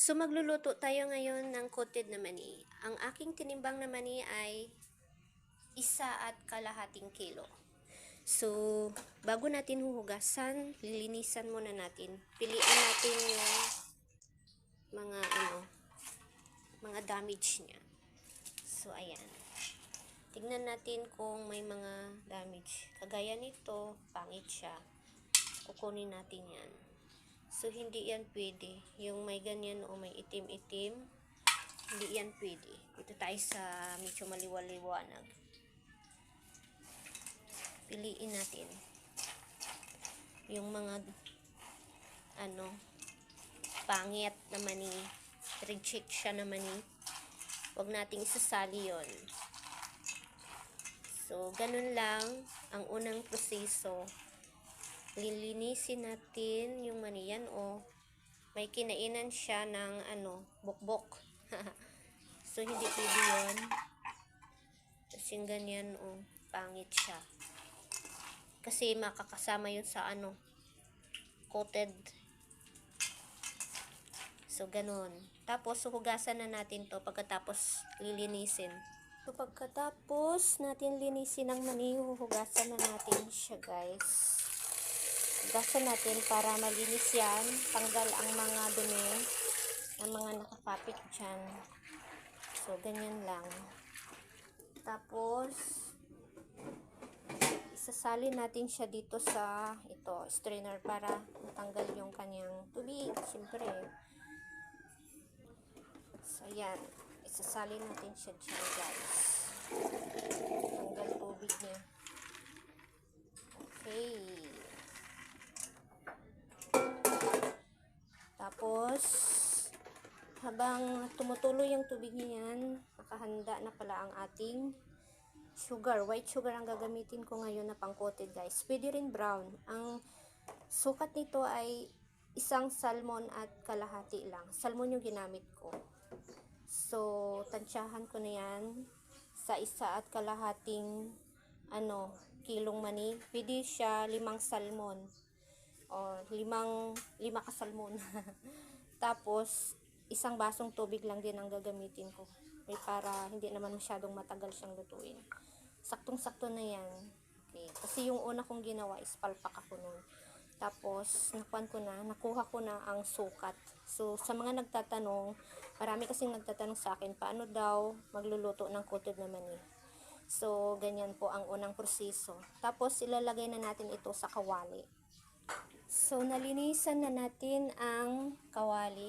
So magluluto tayo ngayon ng coated na mani. Ang aking tinimbang na mani ay 1.5 kilo. So bago natin huhugasan, lilinisan muna natin. Piliin natin yung mga damage niya. So ayan. Tignan natin kung may mga damage. Kagaya nito, pangit siya. Kukunin natin yan. So, hindi yan pwede. Yung may ganyan o may itim-itim, hindi yan pwede. Dito tayo sa medyo maliwaliwanag. Piliin natin. Yung mga, pangit na mani. Reject siya na mani. Huwag nating isasali yon. So, ganun lang ang unang proseso. Lilinisin natin yung mani yan o may kinainan siya ng bukbok. So hindi pwede yun. Kasi ganyan pangit siya. Kasi makakasama yun sa coated. So ganun. Tapos hugasan na natin to pagkatapos lilinisin. So pagkatapos natin linisin ang mani, hugasan na natin siya, guys. Hugasan natin para malinis yan. Tanggal ang mga dumi ng mga nakakapit dyan. So, ganyan lang. Tapos, isasalin natin siya dito sa strainer para matanggal yung kanyang tubig. Siyempre. So, yan. Isasalin natin siya dyan, guys. Tanggal tubig niya. Okay. Tapos, habang tumutuloy yung tubig niyan, nakahanda na pala ang ating sugar. White sugar ang gagamitin ko ngayon na pang-coated, guys. Pwede rin brown. Ang sukat nito ay 1 salmon at kalahati lang. Salmon yung ginamit ko. So, tansyahan ko na yan sa 1.5 kilong mani. Pwede siya 5 salmon. O 5 kasalmon. Tapos 1 basong tubig lang din ang gagamitin ko. Para hindi naman masyadong matagal siyang lutuin. Saktong-sakto na yan. Okay. Kasi yung una kong ginawa is palpak ako nun. Tapos nakuha ko na ang sukat. So sa mga nagtatanong, marami kasing nagtatanong sa akin, paano daw magluluto ng coated na mani? So ganyan po ang unang proseso. Tapos ilalagay na natin ito sa kawali. So, nalinisan na natin ang kawali.